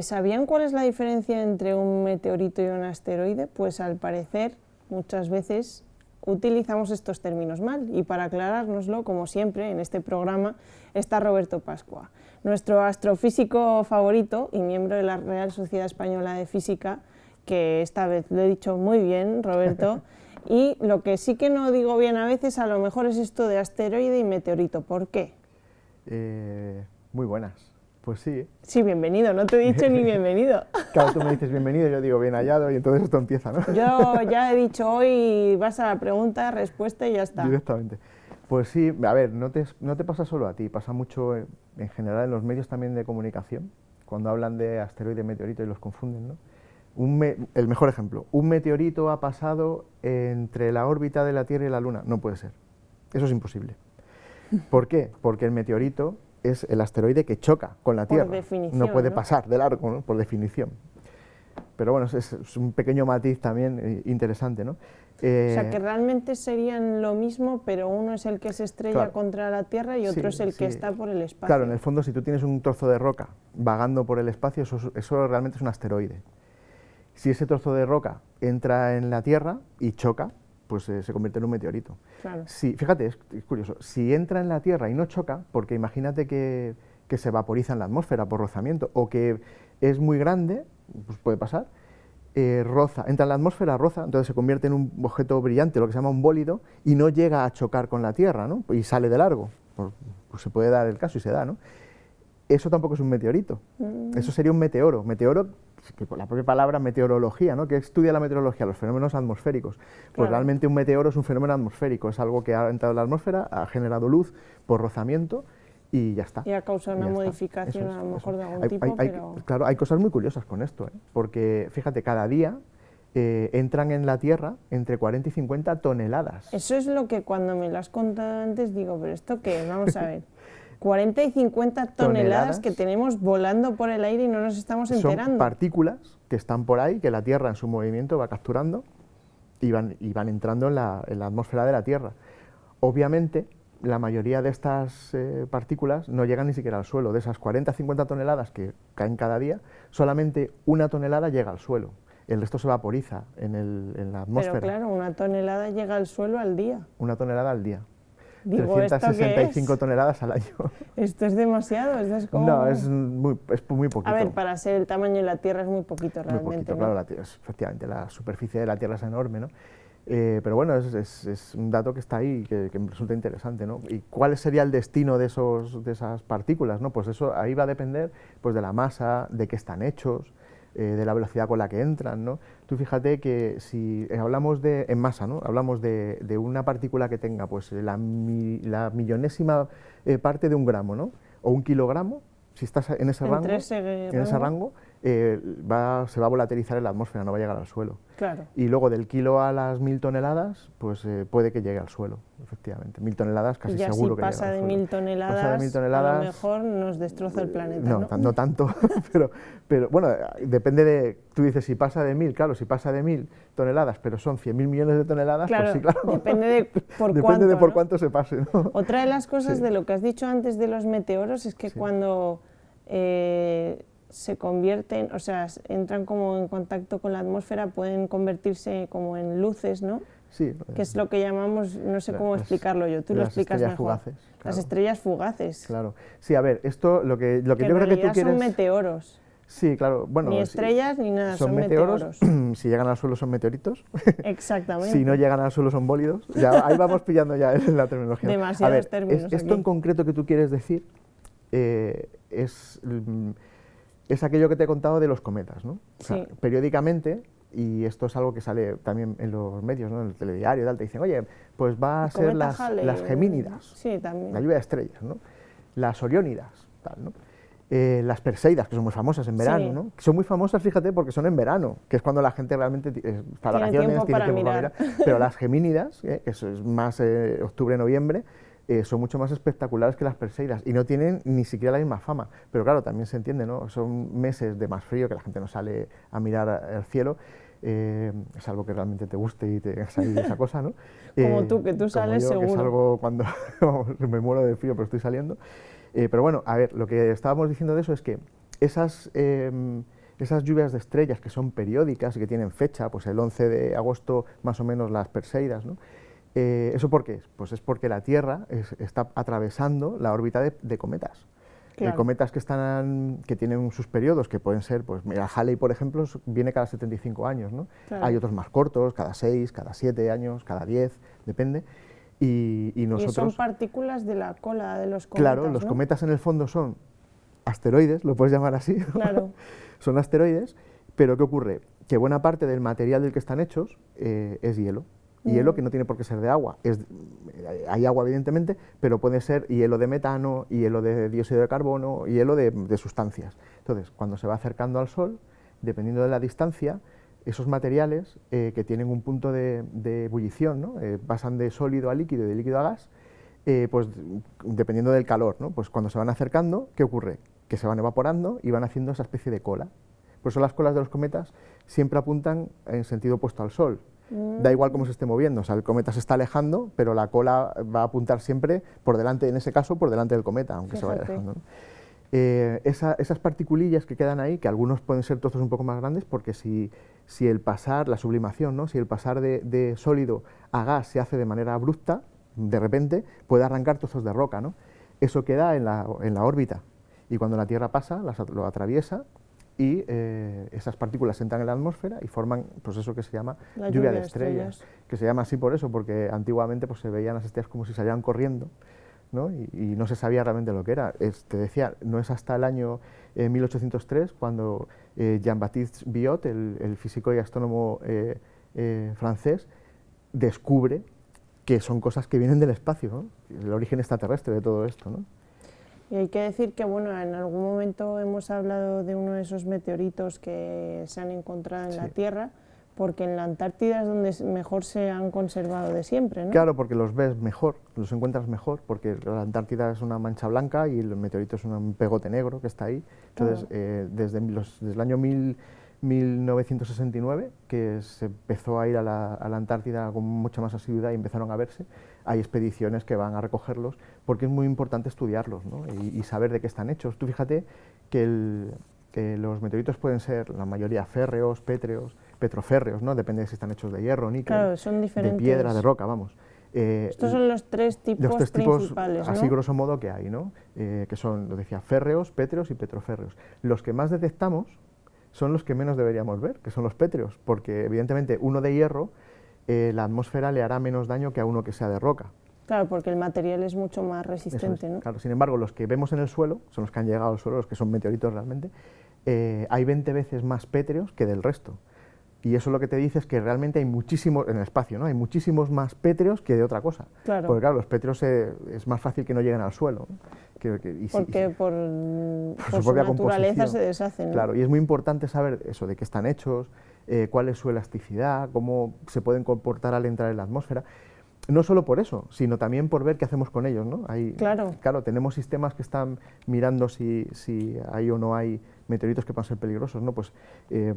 ¿Sabían cuál es la diferencia entre un meteorito y un asteroide? Pues al parecer muchas veces utilizamos estos términos mal, y para aclarárnoslo, como siempre en este programa, está Roberto Pascua, nuestro astrofísico favorito y miembro de la Real Sociedad Española de Física, que esta vez lo he dicho muy bien, Roberto, y lo que sí que no digo bien a veces a lo mejor es esto de asteroide y meteorito. ¿Por qué? Muy buenas. Pues sí. Sí, bienvenido, no te he dicho ni bienvenido. Claro, tú me dices bienvenido, yo digo bien hallado y entonces esto empieza, ¿no? Yo ya he dicho hoy, vas a la pregunta, respuesta y ya está. Directamente. Pues sí, a ver, no te pasa solo a ti, pasa mucho en general en los medios también de comunicación, cuando hablan de asteroide y meteorito y los confunden, ¿no? El mejor ejemplo, un meteorito ha pasado entre la órbita de la Tierra y la Luna. No puede ser, eso es imposible. ¿Por qué? Porque el meteorito es el asteroide que choca con la Tierra. Por definición, no puede ¿no? pasar de largo, ¿no? Por definición. Pero bueno, es un pequeño matiz también interesante, ¿no? O sea, que realmente serían lo mismo, pero uno es el que se estrella Claro. contra la Tierra y otro Sí, es el que sí. está por el espacio. Claro, en el fondo, si tú tienes un trozo de roca vagando por el espacio, eso realmente es un asteroide. Si ese trozo de roca entra en la Tierra y choca, pues se convierte en un meteorito. Claro. Fíjate, es curioso, si entra en la Tierra y no choca, porque imagínate que se vaporiza en la atmósfera por rozamiento, o que es muy grande, pues puede pasar, entra en la atmósfera, roza, entonces se convierte en un objeto brillante, lo que se llama un bólido, y no llega a chocar con la Tierra, ¿no? Y sale de largo, pues se puede dar el caso y se da, ¿no? Eso tampoco es un meteorito, eso sería un meteoro. Meteoro, que por la propia palabra meteorología, ¿no? Que estudia la meteorología, los fenómenos atmosféricos. Pues Claro. realmente un meteoro es un fenómeno atmosférico, es algo que ha entrado en la atmósfera, ha generado luz por rozamiento y ya está. Y ha causado una Ya está. modificación Eso es, a lo mejor eso. de algún tipo, pero... Claro, hay cosas muy curiosas con esto, ¿eh? Porque fíjate, cada día entran en la Tierra entre 40 y 50 toneladas. Eso es lo que cuando me lo has contado antes digo, ¿pero esto qué es? Vamos a ver. 40 y 50 toneladas que tenemos volando por el aire y no nos estamos enterando. Son partículas que están por ahí, que la Tierra en su movimiento va capturando y van entrando en la atmósfera de la Tierra. Obviamente, la mayoría de estas partículas no llegan ni siquiera al suelo. De esas 40-50 toneladas que caen cada día, solamente 1 tonelada llega al suelo. El resto se vaporiza en la atmósfera. Pero claro, 1 tonelada llega al suelo al día. 1 tonelada al día. Digo, 365 toneladas al año. Esto es demasiado, esto es como... No, es muy poquito. A ver, para ser el tamaño de la Tierra es muy poquito realmente, muy poquito, ¿no? claro, efectivamente, la superficie de la Tierra es enorme, ¿no? Pero bueno, es un dato que está ahí, que me resulta interesante, ¿no? ¿Y cuál sería el destino de esas partículas, ¿no? Pues eso ahí va a depender pues, de la masa, de qué están hechos, de la velocidad con la que entran, ¿no? Tú fíjate que si hablamos en masa, ¿no? Hablamos de una partícula que tenga pues la millonésima parte de un gramo, ¿no? O 1 kilogramo, si estás en ese rango, se va a volatilizar en la atmósfera, no va a llegar al suelo. Claro. Y luego del kilo a las 1000 toneladas, pues puede que llegue al suelo, efectivamente. 1000 toneladas casi seguro que llega al suelo. Y ya si pasa de 1000 toneladas, a lo mejor nos destroza el planeta, ¿no? No tanto, pero bueno, depende de... Tú dices, si pasa de 1000, claro, si pasa de 1000 toneladas, pero son 100.000 millones de toneladas, claro, pues sí, claro. Depende de por depende cuánto, de por ¿no? cuánto se pase, ¿no? Otra de las cosas de lo que has dicho antes de los meteoros es que cuando se convierten, o sea, entran como en contacto con la atmósfera, pueden convertirse como en luces, ¿no? Sí. Que es lo que llamamos, no sé cómo explicarlo yo, tú lo explicas mejor. Fugaces, claro. Las estrellas fugaces. Claro. Sí, a ver, esto, lo que yo creo que tú quieres... son meteoros. Sí, claro. Bueno, ni estrellas ni nada, son meteoros. Si llegan al suelo son meteoritos. Exactamente. Si no llegan al suelo son bólidos. Ya, ahí vamos pillando ya en la terminología. Demasiados términos esto aquí. en concreto que tú quieres decir es aquello que te he contado de los cometas, ¿no? O sea, periódicamente, y esto es algo que sale también en los medios, ¿no? En el telediario y tal, te dicen, oye, pues va a ser las gemínidas, sí, también. la lluvia de estrellas, ¿no? Las oriónidas, tal, ¿no? Las perseidas, que son muy famosas en verano, ¿no? Son muy famosas, fíjate, porque son en verano, que es cuando la gente realmente está de vacaciones, tiene tiempo para mirar. Pero las gemínidas, que eso es más octubre-noviembre, son mucho más espectaculares que las perseidas y no tienen ni siquiera la misma fama. Pero claro, también se entiende, ¿no? Son meses de más frío, que la gente no sale a mirar al cielo, salvo que realmente te guste y te hagas ahí esa cosa, ¿no? Como tú, que tú sales yo, seguro. Que salgo cuando me muero de frío, pero estoy saliendo. Pero bueno, a ver, lo que estábamos diciendo de eso es que esas lluvias de estrellas que son periódicas y que tienen fecha, pues el 11 de agosto más o menos las Perseidas, ¿no? ¿Eso por qué es? Pues es porque la Tierra está atravesando la órbita de cometas. Claro. Cometas que tienen sus periodos, que pueden ser, pues mira, Halley, por ejemplo, viene cada 75 años, ¿no? Claro. Hay otros más cortos, cada 6, cada 7 años, cada 10, depende. Y nosotros... Y son partículas de la cola de los cometas, Claro, los ¿no? cometas en el fondo son asteroides, lo puedes llamar así, Claro. son asteroides, pero ¿qué ocurre? Que buena parte del material del que están hechos es hielo. Hielo que no tiene por qué ser de agua. Hay agua, evidentemente, pero puede ser hielo de metano, hielo de dióxido de carbono, hielo de sustancias. Entonces, cuando se va acercando al Sol, dependiendo de la distancia, esos materiales que tienen un punto de ebullición, ¿no? Pasan de sólido a líquido y de líquido a gas, pues dependiendo del calor, ¿no? Pues cuando se van acercando, ¿qué ocurre? Que se van evaporando y van haciendo esa especie de cola. Por eso las colas de los cometas siempre apuntan en sentido opuesto al Sol. Da igual cómo se esté moviendo, o sea, el cometa se está alejando, pero la cola va a apuntar siempre por delante, en ese caso, por delante del cometa, aunque se vaya alejando, ¿no? Esas particulillas que quedan ahí, que algunos pueden ser trozos un poco más grandes, porque si el pasar, la sublimación, ¿no? Si el pasar de sólido a gas se hace de manera abrupta, de repente, puede arrancar trozos de roca, ¿no? Eso queda en la órbita, y cuando la Tierra pasa, lo atraviesa, y esas partículas entran en la atmósfera y forman, pues eso que se llama La lluvia de estrellas, que se llama así por eso, porque antiguamente pues se veían las estrellas como si salieran corriendo, ¿no? Y no se sabía realmente lo que era. Te decía, no es hasta el año 1803 cuando Jean-Baptiste Biot, el físico y astrónomo francés, descubre que son cosas que vienen del espacio, ¿no? El origen extraterrestre de todo esto, ¿no? Y hay que decir que, bueno, en algún momento hemos hablado de uno de esos meteoritos que se han encontrado en la Tierra, porque en la Antártida es donde mejor se han conservado de siempre, ¿no? Claro, porque los ves mejor, los encuentras mejor, porque la Antártida es una mancha blanca y el meteorito es un pegote negro que está ahí. Entonces, desde el año 1969, que se empezó a ir a la Antártida con mucha más asiduidad y empezaron a verse, hay expediciones que van a recogerlos, porque es muy importante estudiarlos, ¿no? y saber de qué están hechos. Tú fíjate que los meteoritos pueden ser, la mayoría, férreos, pétreos, petroférreos, ¿no? Depende de si están hechos de hierro, níquel, claro, son diferentes. de piedra, de roca, vamos. Estos son los tres tipos principales, ¿no? Así grosso modo que hay, ¿no? Que son, lo decía, férreos, pétreos y petroférreos. Los que más detectamos son los que menos deberíamos ver, que son los pétreos, porque evidentemente uno de hierro, la atmósfera le hará menos daño que a uno que sea de roca. Claro, porque el material es mucho más resistente, ¿no? Claro, sin embargo, los que vemos en el suelo, son los que han llegado al suelo, los que son meteoritos realmente, hay 20 veces más pétreos que del resto. Y eso lo que te dice es que realmente hay muchísimos, en el espacio, ¿no? Hay muchísimos más pétreos que de otra cosa. Claro. Porque claro, los pétreos es más fácil que no lleguen al suelo, ¿no? Porque por su su propia naturaleza se deshacen, ¿no? Claro, y es muy importante saber eso, de qué están hechos, cuál es su elasticidad, cómo se pueden comportar al entrar en la atmósfera. No solo por eso, sino también por ver qué hacemos con ellos, ¿no? Claro, tenemos sistemas que están mirando si hay o no hay meteoritos que puedan ser peligrosos, ¿no? Pues,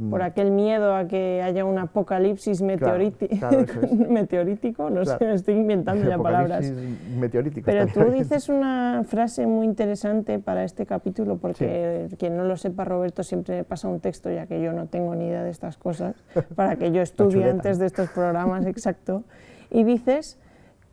por aquel miedo a que haya un apocalipsis meteorítico, no sé, estoy inventando ya palabras. Meteorítico. Pero tú dices una frase muy interesante para este capítulo, porque quien no lo sepa, Roberto siempre pasa un texto, ya que yo no tengo ni idea de estas cosas, para que yo estudie antes de estos programas, exacto. Y dices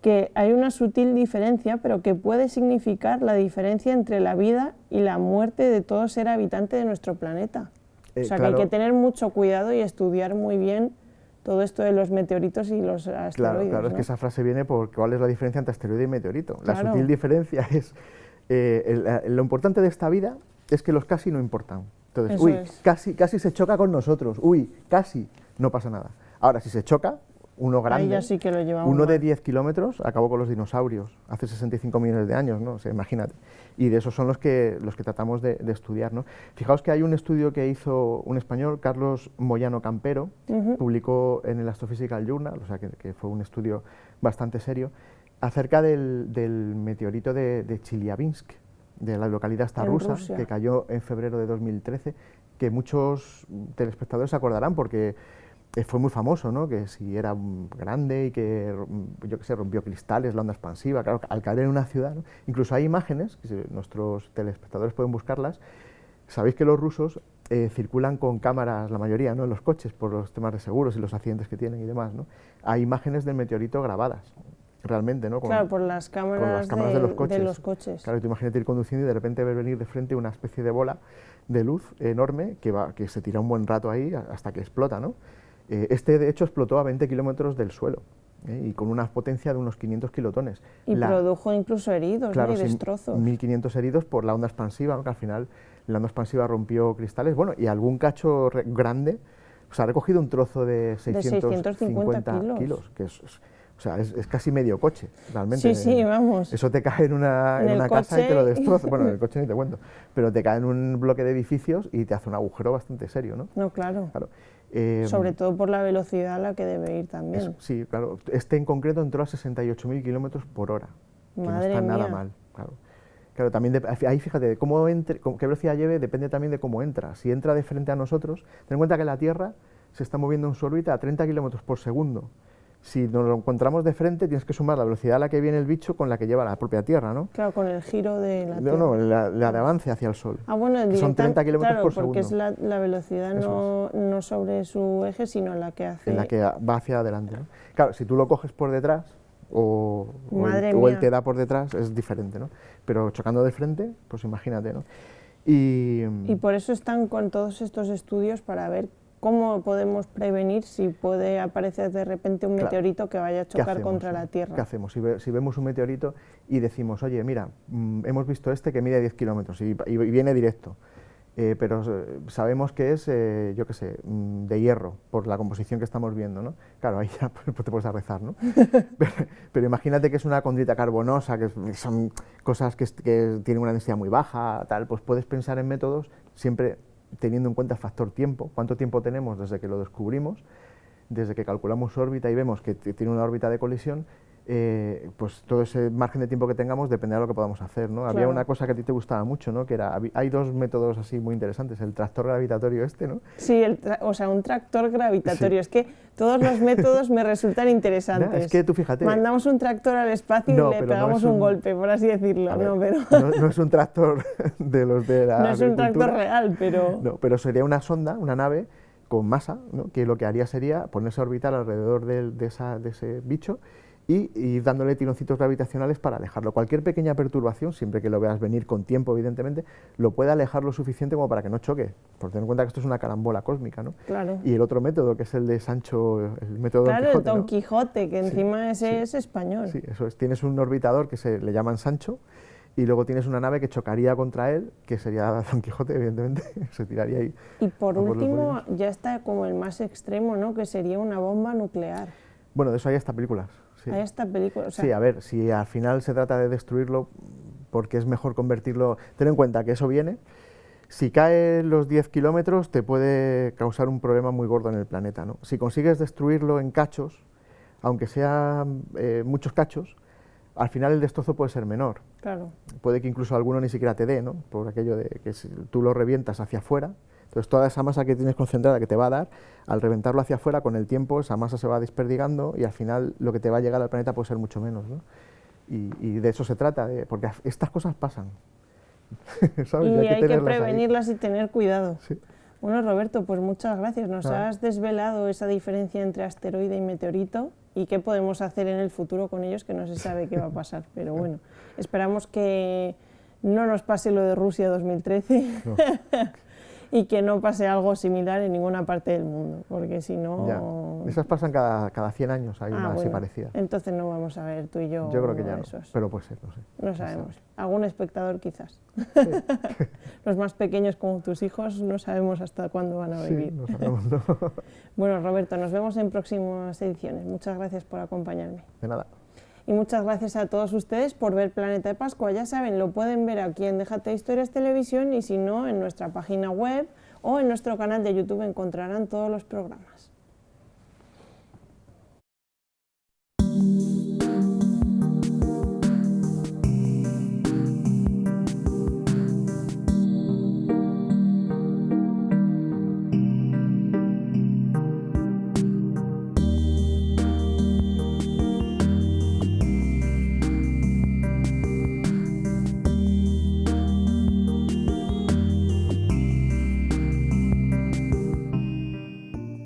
que hay una sutil diferencia, pero que puede significar la diferencia entre la vida y la muerte de todo ser habitante de nuestro planeta. O sea, claro, que hay que tener mucho cuidado y estudiar muy bien todo esto de los meteoritos y los asteroides. Claro, ¿no? Es que esa frase viene por cuál es la diferencia entre asteroide y meteorito. Claro. La sutil diferencia es, lo importante de esta vida es que los casi no importan. Entonces, casi se choca con nosotros, casi, no pasa nada. Ahora, si se choca, uno grande, sí que lo uno de 10 kilómetros, acabó con los dinosaurios hace 65 millones de años, ¿no? O sea, imagínate. Y de esos son los que tratamos de estudiar, ¿no? Fijaos que hay un estudio que hizo un español, Carlos Moyano Campero, publicó en el Astrophysical Journal, o sea, que fue un estudio bastante serio, acerca del meteorito de Chelyabinsk, de la localidad esta rusa, que cayó en febrero de 2013, que muchos telespectadores se acordarán porque fue muy famoso, ¿no? Que si era grande y que, yo qué sé, rompió cristales, la onda expansiva, claro, al caer en una ciudad, ¿no? Incluso hay imágenes, que si nuestros telespectadores pueden buscarlas, sabéis que los rusos circulan con cámaras, la mayoría, ¿no?, en los coches, por los temas de seguros y los accidentes que tienen y demás, ¿no? Hay imágenes del meteorito grabadas, realmente, ¿no? Claro, por las cámaras de los coches. De los coches. Claro, tú imagínate ir conduciendo y de repente ver venir de frente una especie de bola de luz enorme que se tira un buen rato ahí hasta que explota, ¿no? Este, de hecho, explotó a 20 kilómetros del suelo. Y con una potencia de unos 500 kilotones. Y produjo incluso heridos, claro, ¿no? Y destrozos. 1.500 heridos por la onda expansiva, ¿no? Que al final la onda expansiva rompió cristales, bueno, y algún cacho grande, o sea, ha recogido un trozo de 650 kilos, que o sea, es casi medio coche, realmente. Sí, sí, vamos. Eso te cae en una casa y te lo destroza, bueno, en el coche ni te cuento, pero te cae en un bloque de edificios y te hace un agujero bastante serio, ¿no? No, claro. Sobre todo por la velocidad a la que debe ir también. Sí, claro. Este en concreto entró a 68.000 kilómetros por hora, que no está nada mal. Claro, también ahí fíjate, qué velocidad lleve depende también de cómo entra. Si entra de frente a nosotros, ten en cuenta que la Tierra se está moviendo en su órbita a 30 kilómetros por segundo. Si nos lo encontramos de frente, tienes que sumar la velocidad a la que viene el bicho con la que lleva la propia Tierra, ¿no? Claro, con el giro de la Tierra. No, la de avance hacia el Sol. Ah, bueno, son 30 kilómetros por segundo. Porque es la velocidad no sobre su eje, sino la que hace... En la que va hacia adelante, ¿no? Claro, si tú lo coges por detrás o él te da por detrás, es diferente, ¿no? Pero chocando de frente, pues imagínate, ¿no? Y por eso están con todos estos estudios para ver cómo podemos prevenir si puede aparecer de repente un meteorito que vaya a chocar contra la Tierra. ¿Qué hacemos? Si vemos un meteorito y decimos, oye, mira, hemos visto este que mide 10 kilómetros y viene directo, pero sabemos que es, yo qué sé, de hierro, por la composición que estamos viendo, ¿no? Claro, ahí ya te puedes a rezar, ¿no? pero imagínate que es una condrita carbonosa, que son cosas que tienen una densidad muy baja, tal, pues puedes pensar en métodos siempre teniendo en cuenta el factor tiempo, cuánto tiempo tenemos desde que lo descubrimos, desde que calculamos su órbita y vemos que tiene una órbita de colisión, pues todo ese margen de tiempo que tengamos dependerá de lo que podamos hacer, ¿no? Había una cosa que a ti te gustaba mucho, ¿no? Que hay dos métodos así muy interesantes, el tractor gravitatorio ¿no? Sí, o sea, un tractor gravitatorio, es que todos los métodos me resultan interesantes. Es que tú fíjate... Mandamos un tractor al espacio y le pegamos un golpe, por así decirlo. No es un tractor de los de la No es un tractor real, pero... No, pero sería una sonda, una nave con masa, ¿no? Que lo que haría sería ponerse a orbitar alrededor de ese bicho y dándole tironcitos gravitacionales para alejarlo. Cualquier pequeña perturbación, siempre que lo veas venir con tiempo, evidentemente, lo puede alejar lo suficiente como para que no choque, por tener en cuenta que esto es una carambola cósmica, ¿no? Claro. Y el otro método, que es el de Sancho, el método Don Quijote, ¿no? el Don Quijote, que encima ese es español. Sí, eso es. Tienes un orbitador que le llaman Sancho, y luego tienes una nave que chocaría contra él, que sería Don Quijote, evidentemente, se tiraría ahí. Y por último, ya está como el más extremo, ¿no? Que sería una bomba nuclear. Bueno, de eso hay hasta películas. Sí. Hay esta película, o sea, sí, a ver, si al final se trata de destruirlo, porque es mejor convertirlo... Ten en cuenta que eso viene, si cae los 10 kilómetros te puede causar un problema muy gordo en el planeta, ¿no? Si consigues destruirlo en cachos, aunque sean muchos cachos, al final el destrozo puede ser menor. Claro. Puede que incluso alguno ni siquiera te dé, ¿no? Por aquello de que si tú lo revientas hacia afuera, entonces toda esa masa que tienes concentrada que te va a dar, al reventarlo hacia afuera, con el tiempo esa masa se va desperdigando y al final lo que te va a llegar al planeta puede ser mucho menos, ¿no? Y de eso se trata, porque estas cosas pasan. ¿Sabes? Y hay que prevenirlas y tener cuidado. Sí. Bueno, Roberto, pues muchas gracias. Nos has desvelado esa diferencia entre asteroide y meteorito y qué podemos hacer en el futuro con ellos, que no se sabe qué va a pasar. Pero bueno, esperamos que no nos pase lo de Rusia 2013 no. Y que no pase algo similar en ninguna parte del mundo, porque si no... Ya. Esas pasan cada 100 años, hay una así parecida. Entonces no vamos a ver tú y yo creo que ya esos. No, pero puede ser, no sé. No sabemos. Algún espectador quizás. Sí. Los más pequeños como tus hijos no sabemos hasta cuándo van a vivir. Sí, no sabemos, no. Bueno, Roberto, nos vemos en próximas ediciones. Muchas gracias por acompañarme. De nada. Y muchas gracias a todos ustedes por ver Planeta de Pascua. Ya saben, lo pueden ver aquí en Déjate Historias Televisión y si no, en nuestra página web o en nuestro canal de YouTube encontrarán todos los programas.